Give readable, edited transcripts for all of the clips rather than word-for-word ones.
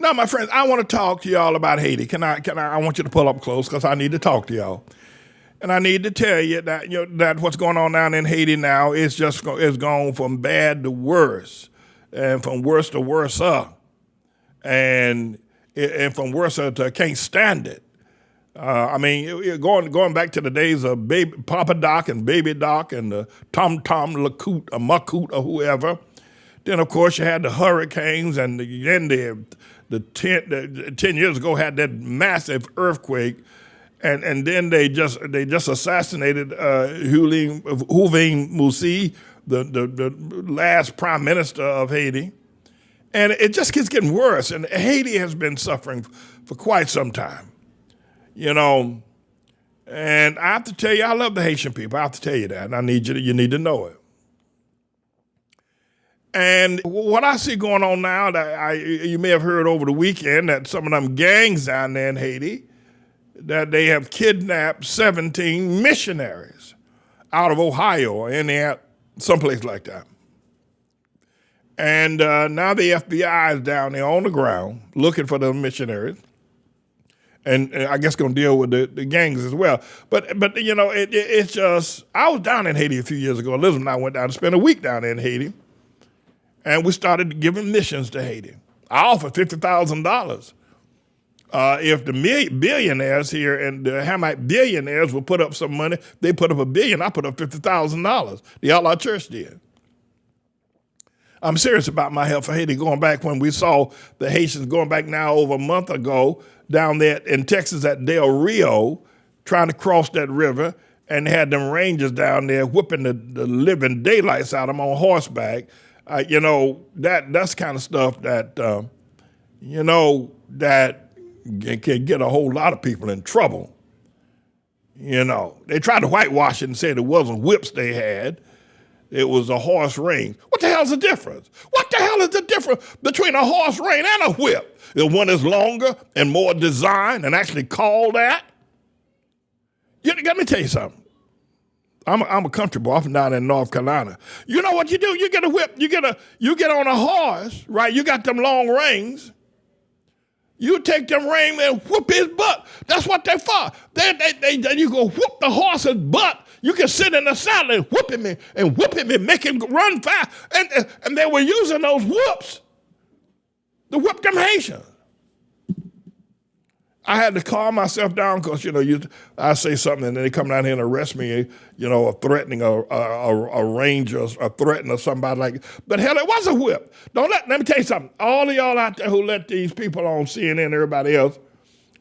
Now, my friends, I want to talk to y'all about Haiti. I want you to pull up close because I need to talk to y'all. And I need to tell you that, that what's going on down in Haiti now is gone from bad to worse, and from worse to worse, and from worse to can't stand it. Going back to the days of Papa Doc and Baby Doc and Tom Lacoute or Macoute or whoever. Then, of course, you had the hurricanes, and then the 10 years ago had that massive earthquake, and then they just assassinated Houphouët Boigny, the last prime minister of Haiti, and it just keeps getting worse. And Haiti has been suffering for quite some time, And I have to tell you, I love the Haitian people. I have to tell you that, and you need to know it. And what I see going on now, you may have heard over the weekend that some of them gangs down there in Haiti, that they have kidnapped 17 missionaries out of Ohio or Indiana, someplace like that. And now the FBI is down there on the ground looking for the missionaries, and I guess going to deal with the gangs as well. But it's just, I was down in Haiti a few years ago. Elizabeth and I went down to spend a week down there in Haiti. And we started giving missions to Haiti. I offered $50,000 if the billionaires here and the Hamite billionaires will put up some money. They put up $1 billion. I put up $50,000. The ATLAH Church did. I'm serious about my help for Haiti. Going back when we saw the Haitians going back now over a month ago down there in Texas at Del Rio, trying to cross that river, and had them rangers down there whipping the living daylights out of them on horseback. That's kind of stuff that, that can get a whole lot of people in trouble. They tried to whitewash it and said it wasn't whips they had. It was a horse rein. What the hell's the difference? What the hell is the difference between a horse rein and a whip? The one is longer and more designed and actually called that. Let me tell you something. I'm a country boy. I'm down in North Carolina. You know what you do? You get a whip. You get on a horse, right? You got them long reins. You take them reins and whoop his butt. That's what they're for. You go whoop the horse's butt. You can sit in the saddle and whip him and make him run fast. And they were using those whoops to whip them Haitians. I had to calm myself down because, I say something and then they come down here and arrest me, threatening a ranger or threatening somebody like, but hell, it was a whip. Let me tell you something. All of y'all out there who let these people on CNN and everybody else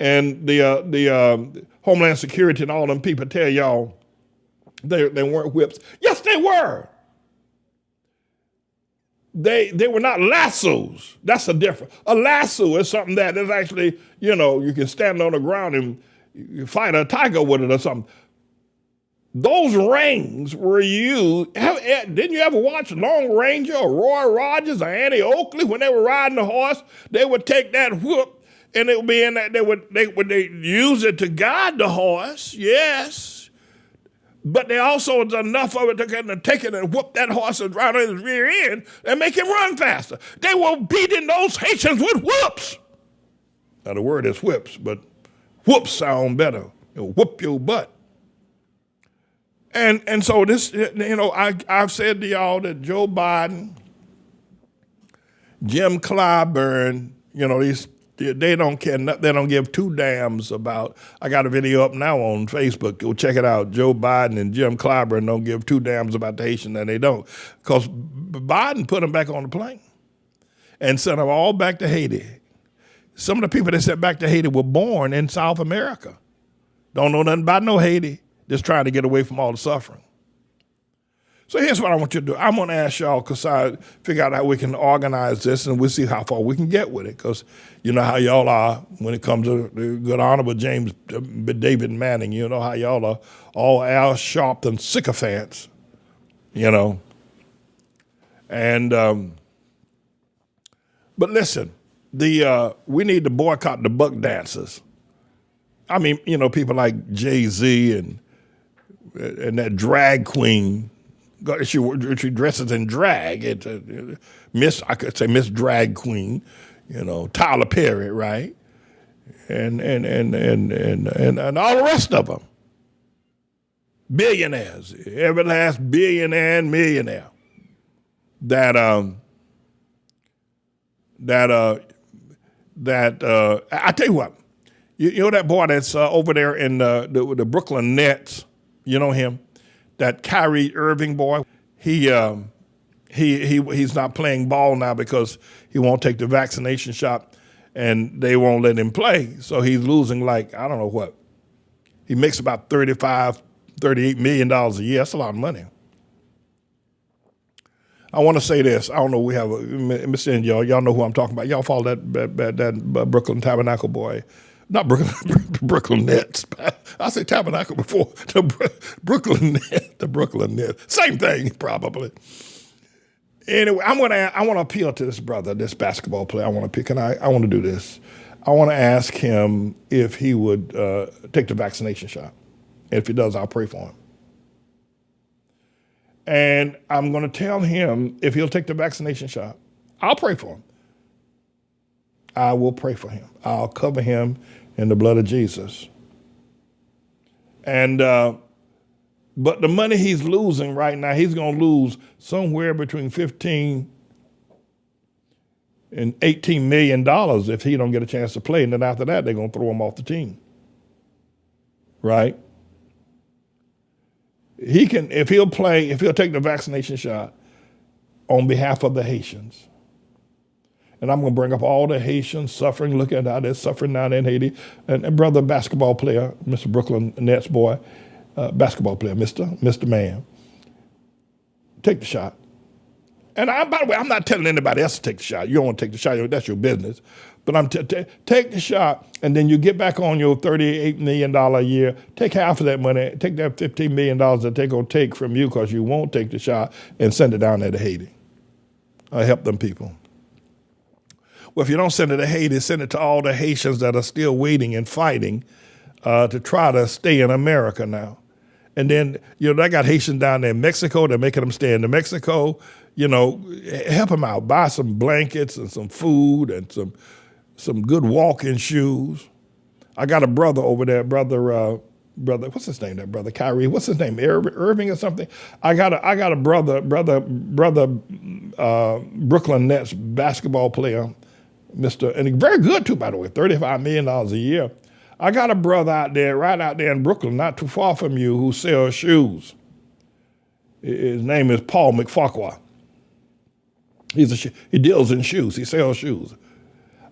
and the Homeland Security and all them people tell y'all they weren't whips. Yes, they were. They were not lassos. That's the difference. A lasso is something that is actually, you can stand on the ground and you fight a tiger with it or something. Those reins were used. Didn't you ever watch Lone Ranger or Roy Rogers or Annie Oakley when they were riding the horse? They would take that whip and it would be in that. They use it to guide the horse. Yes. But they also was enough of it to take it and whoop that horse right on his rear end and make him run faster. They were beating those Haitians with whoops. Now the word is whips, but whoops sound better. Whoop your butt. And so this, I've said to y'all that Joe Biden, Jim Clyburn, they don't care. They don't give two damns about. I got a video up now on Facebook. Go check it out. Joe Biden and Jim Clyburn don't give two damns about the Haitians, and they don't. Because Biden put them back on the plane and sent them all back to Haiti. Some of the people that sent back to Haiti were born in South America. Don't know nothing about no Haiti. Just trying to get away from all the suffering. So here's what I want you to do. I'm going to ask y'all because I figure out how we can organize this and we'll see how far we can get with it because you know how y'all are when it comes to the good honorable James David Manning. You know how y'all are all Al Sharpton sycophants, And, but listen, we need to boycott the buck dancers. I mean, people like Jay-Z and that drag queen. She dresses in drag. It's I could say Miss Drag Queen. Tyler Perry, right? And all the rest of them. Billionaires, every last billionaire and millionaire that I tell you what, you know that boy that's over there in the Brooklyn Nets, you know him, that Kyrie Irving boy. He's not playing ball now because he won't take the vaccination shot, and they won't let him play. So he's losing like, I don't know what. He makes about $38 million a year. That's a lot of money. I want to say this. I don't know. We have Mr. and y'all know who I'm talking about. Y'all follow that Brooklyn Tabernacle boy. Not Brooklyn, Brooklyn Nets. I say Tabernacle before. The Brooklyn Nets. Same thing, probably. Anyway, I want to appeal to this brother, this basketball player. I want to do this. I want to ask him if he would take the vaccination shot. And if he does, I'll pray for him. And I'm going to tell him if he'll take the vaccination shot, I'll pray for him. I will pray for him. I'll cover him in the blood of Jesus. And but the money he's losing right now, he's going to lose somewhere between $15 and $18 million if he don't get a chance to play. And then after that, they're going to throw him off the team. Right? He can, if he'll take the vaccination shot on behalf of the Haitians. And I'm going to bring up all the Haitians suffering. Look at how they're suffering now in Haiti. And brother basketball player, Mr. Brooklyn Nets boy, basketball player, Mr. Man, take the shot. And by the way, I'm not telling anybody else to take the shot. You don't want to take the shot. That's your business. But I'm take the shot, and then you get back on your $38 million a year. Take half of that money. Take that $15 million that they're going to take from you because you won't take the shot, and send it down there to Haiti. Help them people. Well, if you don't send it to Haiti, send it to all the Haitians that are still waiting and fighting to try to stay in America now. And then, they got Haitians down there in Mexico. They're making them stay in Mexico. Help them out. Buy some blankets and some food and some good walking shoes. I got a brother over there, brother, what's his name? That brother Kyrie, what's his name? Irving or something. I got a brother, Brooklyn Nets basketball player, and he's very good too, by the way, $35 million a year. I got a brother right out there in Brooklyn, not too far from you, who sells shoes. His name is Paul McFarquhar. He deals in shoes. He sells shoes.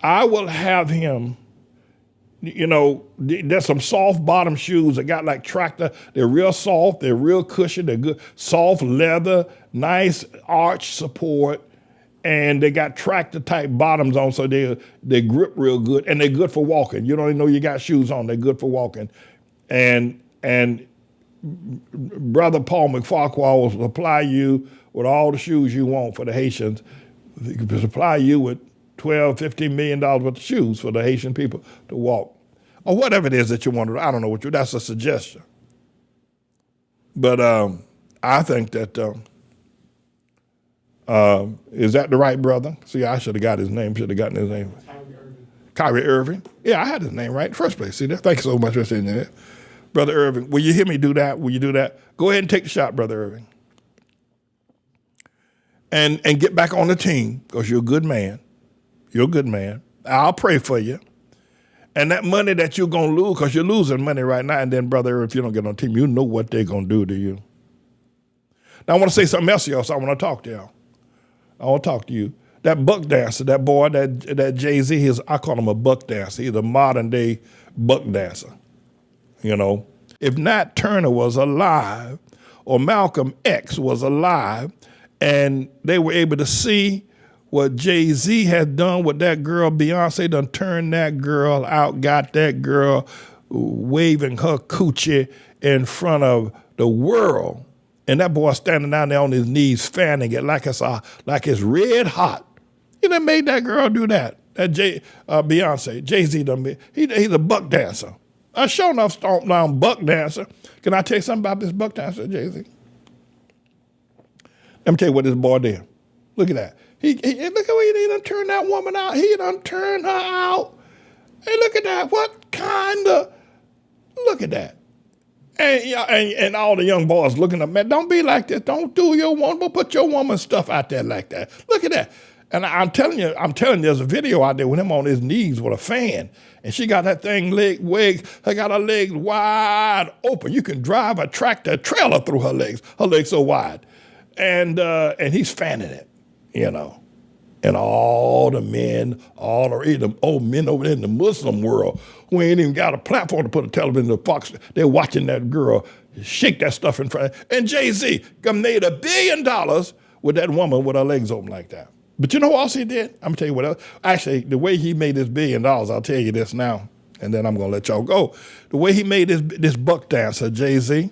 I will have him, there's some soft bottom shoes that got like tractor. They're real soft. They're real cushion. They're good. Soft leather, nice arch support. And they got tractor type bottoms on, so they grip real good, and they're good for walking. You don't even know you got shoes on. They're good for walking. And Brother Paul McFarquhar will supply you with all the shoes you want for the Haitians. He can supply you with $12, $15 million worth of shoes for the Haitian people to walk. Or whatever it is that you want to do. I don't know that's a suggestion. But I think that, is that the right brother? See, I should have got his name, should have gotten his name. Kyrie Irving. Yeah, I had his name right in the first place. See that? Thank you so much for saying that. Brother Irving, will you hear me do that? Will you do that? Go ahead and take the shot, Brother Irving. And get back on the team, because you're a good man. You're a good man. I'll pray for you. And that money that you're going to lose, because you're losing money right now, and then, brother, if you don't get on the team, you know what they're going to do to you. Now, I want to say something else to y'all, so I want to talk to y'all. I want to talk to you. That buck dancer, that boy, that Jay-Z, I call him a buck dancer. He's a modern-day buck dancer, If Nat Turner was alive or Malcolm X was alive and they were able to see what Jay-Z had done with that girl, Beyonce done turned that girl out, got that girl waving her coochie in front of the world. And that boy standing down there on his knees, fanning it like it's red hot. He done made that girl do that. That Beyonce, Jay-Z done. He's a buck dancer. I sure enough stomped down buck dancer. Can I tell you something about this buck dancer, Jay-Z? Let me tell you what this boy did. Look at that. Look at way he done turned that woman out. He done turned her out. Hey, look at that. What kind of, look at that. And all the young boys looking at me, don't be like this. Don't do your woman, don't put your woman's stuff out there like that. Look at that. And I'm telling you, there's a video out there with him on his knees with a fan. And she got that thing I got her legs wide open. You can drive a tractor trailer through her legs. Her legs so wide. And he's fanning it, And all the men, all the old men over there in the Muslim world who ain't even got a platform to put a television in the Fox, they're watching that girl shake that stuff in front. And Jay-Z made $1 billion with that woman with her legs open like that. But you know what else he did? I'm going to tell you what else. Actually, the way he made this $1 billion, I'll tell you this now, and then I'm going to let y'all go. The way he made this buck dancer, Jay-Z,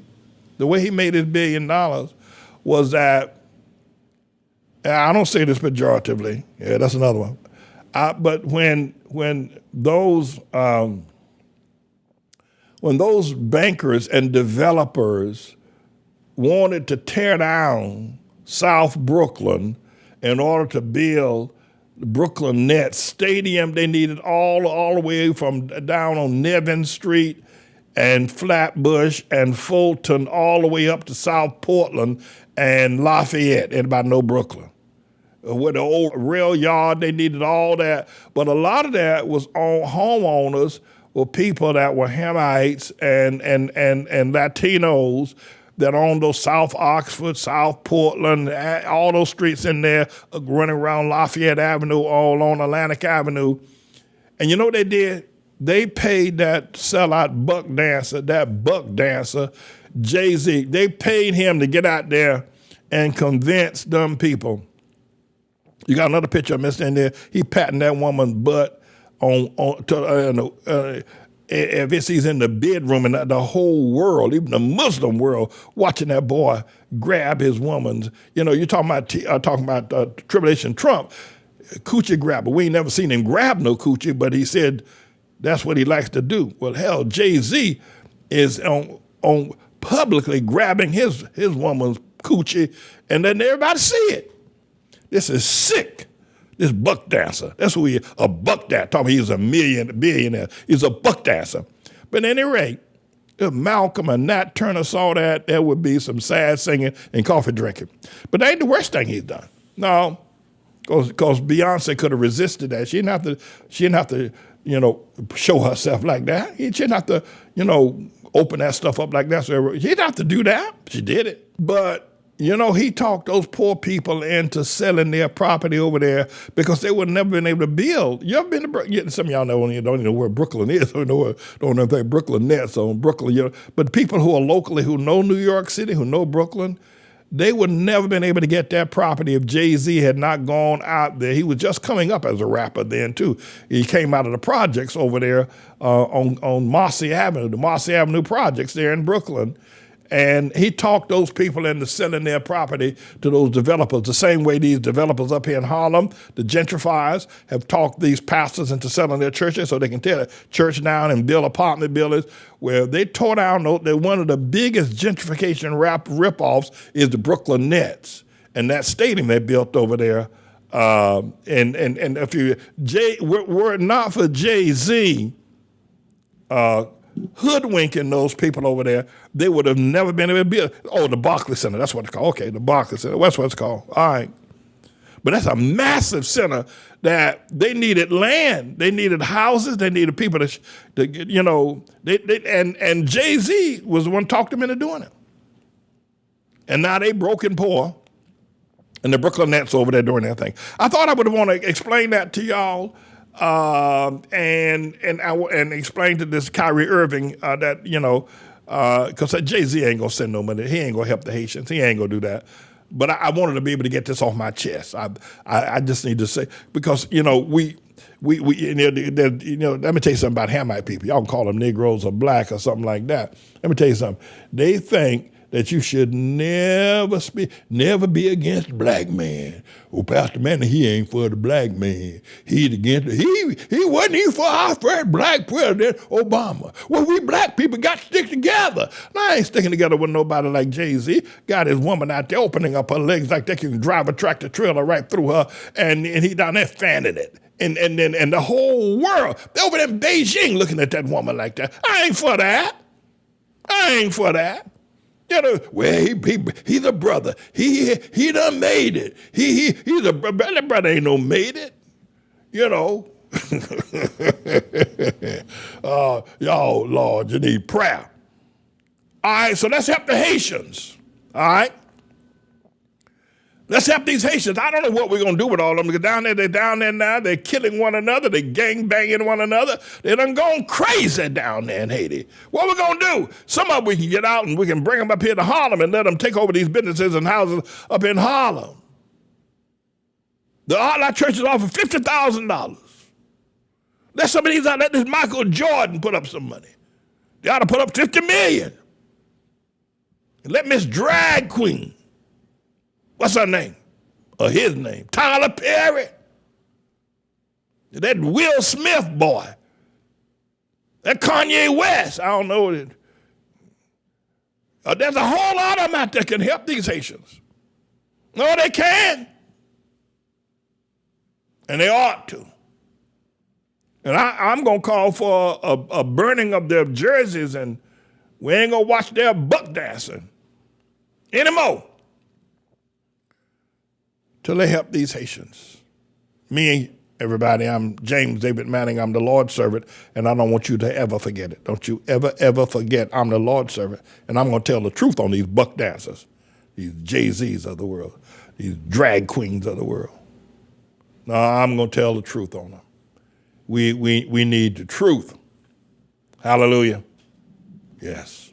the way he made his $1 billion was that, I don't say this pejoratively. Yeah, that's another one. But when those bankers and developers wanted to tear down South Brooklyn in order to build the Brooklyn Nets Stadium, they needed all the way from down on Nevin Street and Flatbush and Fulton all the way up to South Portland and Lafayette. Everybody know Brooklyn. With the old rail yard, they needed all that. But a lot of that was on homeowners or people that were Hamites and Latinos that owned those South Oxford, South Portland, all those streets in there, running around Lafayette Avenue, all on Atlantic Avenue. And you know what they did? They paid that sellout buck dancer, Jay-Z, they paid him to get out there and convince them people. You got another picture of Mr. in there. He patting that woman's butt if he's in the bedroom and the whole world, even the Muslim world, watching that boy grab his woman's. You're talking about Tribulation Trump, coochie grabber. We ain't never seen him grab no coochie, but he said that's what he likes to do. Well, hell, Jay-Z is on publicly grabbing his woman's coochie and letting everybody see it. This is sick. This buck dancer. That's who he is, a buck dancer. Talking he's a billionaire. He's a buck dancer. But at any rate, if Malcolm and Nat Turner saw that, there would be some sad singing and coffee drinking. But that ain't the worst thing he's done. No, because Beyonce could have resisted that. She didn't have to, show herself like that. She didn't have to, open that stuff up like that. So she didn't have to do that. She did it. But he talked those poor people into selling their property over there because they would never been able to build. You ever been to Brooklyn? Some of y'all don't even know where Brooklyn is. Don't know anything Brooklyn Nets on Brooklyn. But people who are locally, who know New York City, who know Brooklyn, they would never been able to get that property if Jay-Z had not gone out there. He was just coming up as a rapper then too. He came out of the projects over there on Marcy Avenue, the Marcy Avenue projects there in Brooklyn. And he talked those people into selling their property to those developers, the same way these developers up here in Harlem, the gentrifiers, have talked these pastors into selling their churches so they can tear the church down and build apartment buildings. Where they tore down, one of the biggest gentrification ripoffs is the Brooklyn Nets. And that stadium they built over there. And if were it not for Jay-Z, hoodwinking those people over there, they would have never been able to build. Oh, the Barclays Center, that's what it's called. Okay, the Barclays Center, that's what it's called. All right. But that's a massive center that they needed land, they needed houses, they needed people and Jay-Z was the one who talked them into doing it. And now they broke and poor, and the Brooklyn Nets over there doing their thing. I thought I would want to explain that to y'all. And explain to this Kyrie Irving that, because Jay-Z ain't going to send no money. He ain't going to help the Haitians. He ain't going to do that. But I wanted to be able to get this off my chest. I just need to say, because, let me tell you something about Hamite people. Y'all can call them Negroes or black or something like that. Let me tell you something. They think that you should never be against black man. Oh, Pastor Manny, he ain't for the black man. He's against he wasn't even for our first black president, Obama. Well, we black people got to stick together. Now, I ain't sticking together with nobody like Jay-Z. Got his woman out there opening up her legs like they can drive a tractor trailer right through her, and he down there fanning it. And the whole world, they over there in Beijing looking at that woman like that. I ain't for that. I ain't for that. You know, well, he's a brother. He done made it. He's a brother. That brother ain't no made it. You know. Y'all, Lord, you need prayer. All right, so let's help the Haitians. All right. Let's help these Haitians. I don't know what we're going to do with all of them, because they're down there now. They're killing one another. They're gang banging one another. They done gone crazy down there in Haiti. What we going to do? Some of them we can get out and we can bring them up here to Harlem and let them take over these businesses and houses up in Harlem. The ATLAH Church is offering $50,000. Let some of these out. Let this Michael Jordan put up some money. They ought to put up $50 million. And let Miss Drag Queen, what's her name? Or his name? Tyler Perry. That Will Smith boy. That Kanye West. I don't know. There's a whole lot of them out there can help these Haitians. No, they can. And they ought to. And I'm going to call for a burning of their jerseys, and we ain't going to watch their buck dancing anymore till they help these Haitians. Me, everybody, I'm James David Manning. I'm the Lord's servant, and I don't want you to ever forget it. Don't you ever forget I'm the Lord's servant, and I'm going to tell the truth on these buck dancers, these Jay-Z's of the world, these drag queens of the world. No, I'm going to tell the truth on them. We need the truth. Hallelujah. Yes.